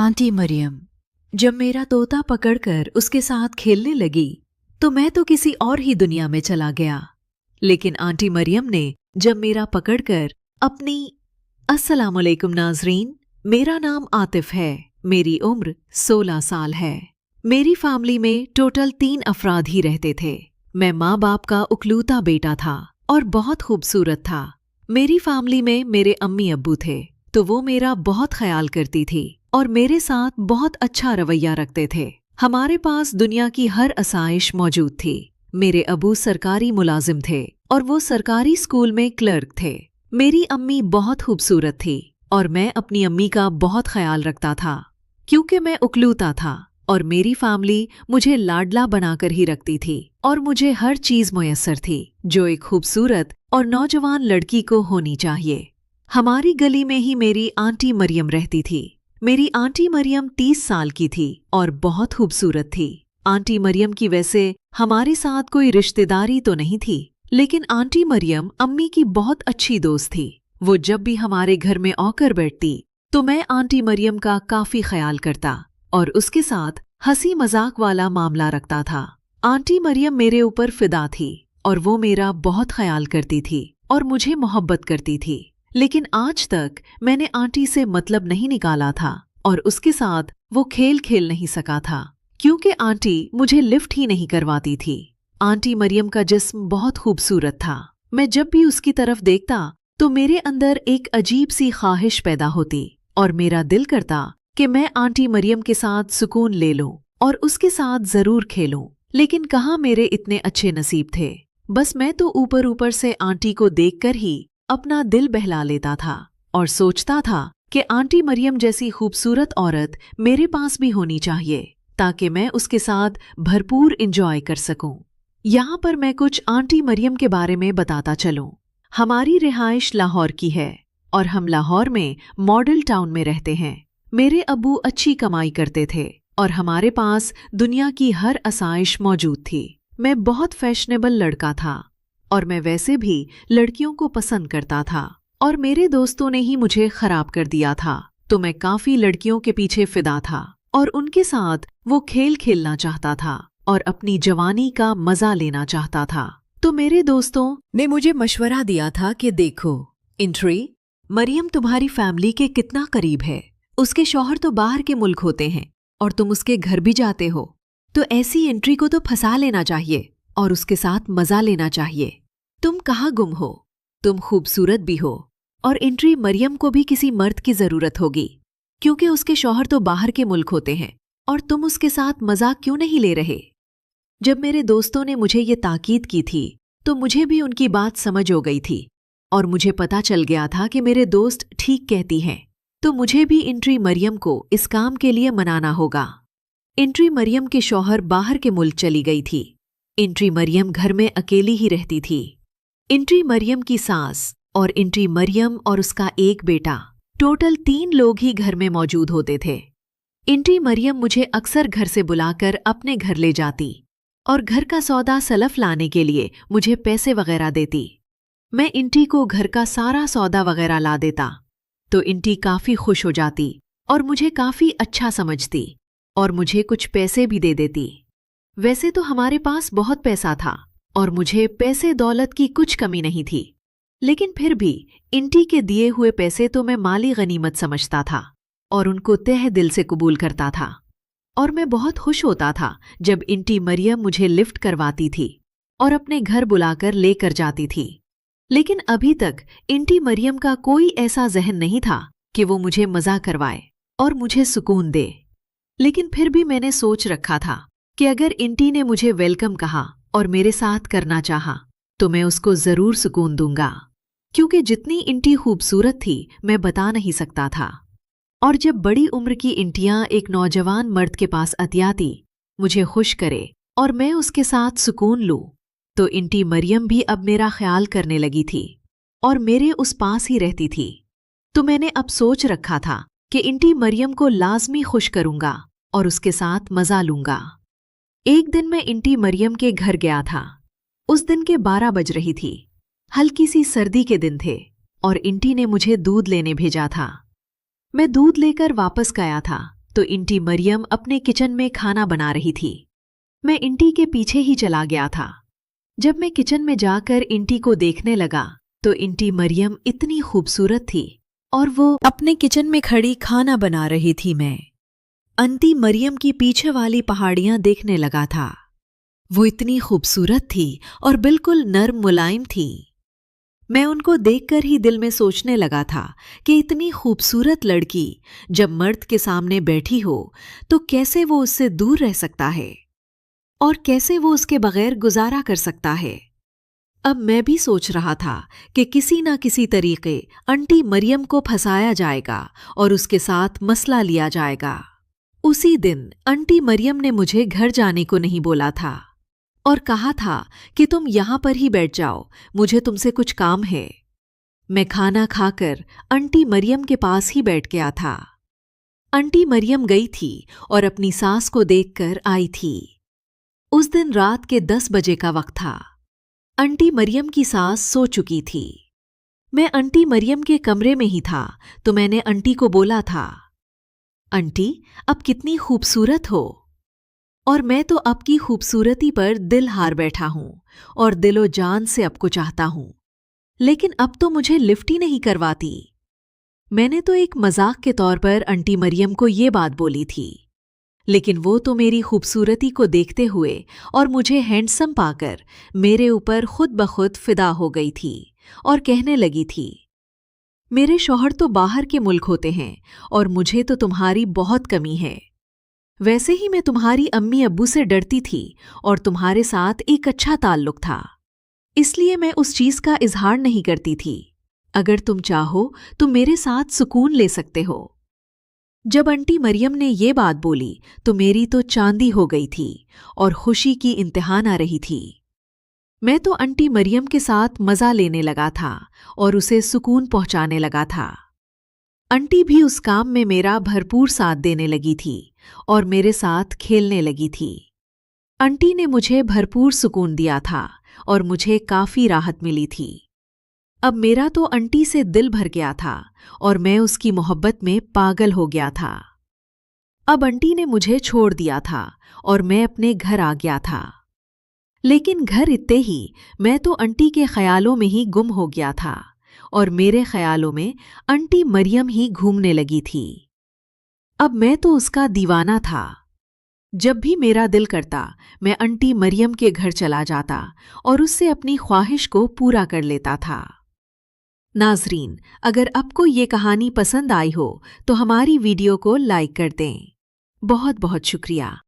Aunty Maryam. जब मेरा तोता पकड़कर उसके साथ खेलने लगी तो मैं तो किसी और ही दुनिया में चला गया। लेकिन आंटी मरियम ने जब मेरा पकड़कर अपनी अस्सलाम वालेकुम नाजरीन, मेरा नाम आतिफ है, मेरी उम्र 16 साल है। मेरी फैमिली में टोटल 3 अफराद ही रहते थे। मैं माँ बाप का उकलूता बेटा था और बहुत खूबसूरत था। मेरी फैमिली में मेरे अम्मी अब्बू थे तो वो मेरा बहुत ख्याल करती थी और मेरे साथ बहुत अच्छा रवैया रखते थे। हमारे पास दुनिया की हर आसाइश मौजूद थी। मेरे अबू सरकारी मुलाजिम थे और वो सरकारी स्कूल में क्लर्क थे। मेरी अम्मी बहुत खूबसूरत थी और मैं अपनी अम्मी का बहुत ख्याल रखता था क्योंकि मैं उकलूता था और मेरी फैमिली मुझे लाडला बनाकर ही रखती थी और मुझे हर चीज मुयस्सर थी जो एक खूबसूरत और नौजवान लड़की को होनी चाहिए। हमारी गली में ही मेरी आंटी मरियम रहती थी। मेरी आंटी मरियम 30 साल की थी और बहुत खूबसूरत थी। आंटी मरियम की वैसे हमारे साथ कोई रिश्तेदारी तो नहीं थी, लेकिन आंटी मरियम अम्मी की बहुत अच्छी दोस्त थी। वो जब भी हमारे घर में आकर बैठती तो मैं आंटी मरियम का काफी ख्याल करता और उसके साथ हंसी मजाक वाला मामला रखता था। आंटी मरियम मेरे ऊपर फिदा थी और वो मेरा बहुत ख्याल करती थी और मुझे मोहब्बत करती थी। लेकिन आज तक मैंने आंटी से मतलब नहीं निकाला था और उसके साथ वो खेल नहीं सका था क्योंकि आंटी मुझे लिफ्ट ही नहीं करवाती थी। आंटी मरियम का जिस्म बहुत खूबसूरत था। मैं जब भी उसकी तरफ देखता तो मेरे अंदर एक अजीब सी ख्वाहिश पैदा होती और मेरा दिल करता कि मैं आंटी मरियम के साथ सुकून ले लूं और उसके साथ जरूर खेलूं। लेकिन कहाँ मेरे इतने अच्छे नसीब थे। बस मैं तो ऊपर ऊपर से आंटी को देखकर ही अपना दिल बहला लेता था और सोचता था कि आंटी मरियम जैसी खूबसूरत औरत मेरे पास भी होनी चाहिए ताकि मैं उसके साथ भरपूर एंजॉय कर सकूं। यहाँ पर मैं कुछ आंटी मरियम के बारे में बताता चलूं। हमारी रिहाइश लाहौर की है और हम लाहौर में मॉडल टाउन में रहते हैं। मेरे अब्बू अच्छी कमाई करते थे और हमारे पास दुनिया की हर आसाइश मौजूद थी। मैं बहुत फैशनेबल लड़का था और मैं वैसे भी लड़कियों को पसंद करता था और मेरे दोस्तों ने ही मुझे खराब कर दिया था, तो मैं काफी लड़कियों के पीछे फिदा था और उनके साथ वो खेलना चाहता था और अपनी जवानी का मजा लेना चाहता था। तो मेरे दोस्तों ने मुझे मशवरा दिया था कि देखो इंट्री, मरियम तुम्हारी फैमिली के कितना करीब है। उसके शौहर तो बाहर के मुल्क होते हैं और तुम उसके घर भी जाते हो, तो ऐसी एंट्री को तो फंसा लेना चाहिए और उसके साथ मजा लेना चाहिए। तुम कहाँ गुम हो, तुम खूबसूरत भी हो और एंट्री मरियम को भी किसी मर्द की जरूरत होगी क्योंकि उसके शौहर तो बाहर के मुल्क होते हैं और तुम उसके साथ मजाक क्यों नहीं ले रहे। जब मेरे दोस्तों ने मुझे ये ताकीद की थी तो मुझे भी उनकी बात समझ हो गई थी और मुझे पता चल गया था कि मेरे दोस्त ठीक कहती हैं, तो मुझे भी एंट्री मरियम को इस काम के लिए मनाना होगा। एंट्री मरियम के शौहर बाहर के मुल्क चली गई थी। एंट्री मरियम घर में अकेली ही रहती थी। एंट्री मरियम की सास और एंट्री मरियम और उसका एक बेटा, टोटल 3 लोग ही घर में मौजूद होते थे। एंट्री मरियम मुझे अक्सर घर से बुलाकर अपने घर ले जाती और घर का सौदा सलफ लाने के लिए मुझे पैसे वगैरह देती। मैं एंट्री को घर का सारा सौदा वगैरह ला देता तो एंट्री काफी खुश हो जाती और मुझे काफी अच्छा समझती और मुझे कुछ पैसे भी दे देती। वैसे तो हमारे पास बहुत पैसा था और मुझे पैसे दौलत की कुछ कमी नहीं थी, लेकिन फिर भी एंट्री के दिए हुए पैसे तो मैं माली गनीमत समझता था और उनको तहे दिल से कबूल करता था। और मैं बहुत खुश होता था जब एंट्री मरियम मुझे लिफ्ट करवाती थी और अपने घर बुलाकर लेकर जाती थी। लेकिन अभी तक एंट्री मरियम का कोई ऐसा जहन नहीं था कि वो मुझे मजा करवाए और मुझे सुकून दे। लेकिन फिर भी मैंने सोच रखा था कि अगर एंट्री ने मुझे वेलकम कहा और मेरे साथ करना चाहा तो मैं उसको जरूर सुकून दूंगा, क्योंकि जितनी एंट्री खूबसूरत थी मैं बता नहीं सकता था। और जब बड़ी उम्र की एंट्रियां एक नौजवान मर्द के पास अतियाती मुझे खुश करे और मैं उसके साथ सुकून लूं, तो एंट्री मरियम भी अब मेरा ख्याल करने लगी थी और मेरे उस पास ही रहती थी। तो मैंने अब सोच रखा था कि एंट्री मरियम को लाजमी खुश करूंगा और उसके साथ मजा लूंगा। एक दिन मैं एंट्री मरियम के घर गया था। उस दिन के 12 बज रही थी। हल्की सी सर्दी के दिन थे और एंट्री ने मुझे दूध लेने भेजा था। मैं दूध लेकर वापस गया था तो इंटी मरियम अपने किचन में खाना बना रही थी। मैं इंटी के पीछे ही चला गया था। जब मैं किचन में जाकर इंटी को देखने लगा तो इंटी मरियम इतनी खूबसूरत थी और वो अपने किचन में खड़ी खाना बना रही थी। मैं आंटी मरियम की पीछे वाली पहाड़ियां देखने लगा था। वो इतनी खूबसूरत थी और बिल्कुल नर्म मुलायम थी। मैं उनको देखकर ही दिल में सोचने लगा था कि इतनी खूबसूरत लड़की जब मर्द के सामने बैठी हो तो कैसे वो उससे दूर रह सकता है और कैसे वो उसके बगैर गुजारा कर सकता है। अब मैं भी सोच रहा था कि किसी ना किसी तरीके आंटी मरियम को फंसाया जाएगा और उसके साथ मसला लिया जाएगा। उसी दिन आंटी मरियम ने मुझे घर जाने को नहीं बोला था और कहा था कि तुम यहाँ पर ही बैठ जाओ, मुझे तुमसे कुछ काम है। मैं खाना खाकर आंटी मरियम के पास ही बैठ गया था। आंटी मरियम गई थी और अपनी सास को देखकर आई थी। उस दिन रात के 10 बजे का वक्त था। आंटी मरियम की सास सो चुकी थी। मैं आंटी मरियम के कमरे में ही था तो मैंने आंटी को बोला था, आंटी अब कितनी खूबसूरत हो। और मैं तो आपकी खूबसूरती पर दिल हार बैठा हूं और दिलो जान से आपको चाहता हूं, लेकिन अब तो मुझे लिफ्ट ही नहीं करवाती। मैंने तो एक मजाक के तौर पर आंटी मरियम को ये बात बोली थी, लेकिन वो तो मेरी खूबसूरती को देखते हुए और मुझे हैंडसम पाकर मेरे ऊपर खुद ब खुद फिदा हो गई थी और कहने लगी थी, मेरे शौहर तो बाहर के मुल्क होते हैं और मुझे तो तुम्हारी बहुत कमी है। वैसे ही मैं तुम्हारी अम्मी अब्बू से डरती थी और तुम्हारे साथ एक अच्छा ताल्लुक था, इसलिए मैं उस चीज का इजहार नहीं करती थी। अगर तुम चाहो तो मेरे साथ सुकून ले सकते हो। जब आंटी मरियम ने ये बात बोली तो मेरी तो चांदी हो गई थी और खुशी की इंतहा ना रही थी। मैं तो आंटी मरियम के साथ मजा लेने लगा था और उसे सुकून पहुंचाने लगा था। आंटी भी उस काम में मेरा भरपूर साथ देने लगी थी और मेरे साथ खेलने लगी थी। आंटी ने मुझे भरपूर सुकून दिया था और मुझे काफी राहत मिली थी। अब मेरा तो आंटी से दिल भर गया था और मैं उसकी मोहब्बत में पागल हो गया था। अब आंटी ने मुझे छोड़ दिया था और मैं अपने घर आ गया था, लेकिन घर इतने ही मैं तो आंटी के ख्यालों में ही गुम हो गया था और मेरे ख्यालों में आंटी मरियम ही घूमने लगी थी। अब मैं तो उसका दीवाना था। जब भी मेरा दिल करता मैं आंटी मरियम के घर चला जाता और उससे अपनी ख्वाहिश को पूरा कर लेता था। नाज़रीन, अगर आपको ये कहानी पसंद आई हो तो हमारी वीडियो को लाइक कर दें। बहुत बहुत शुक्रिया।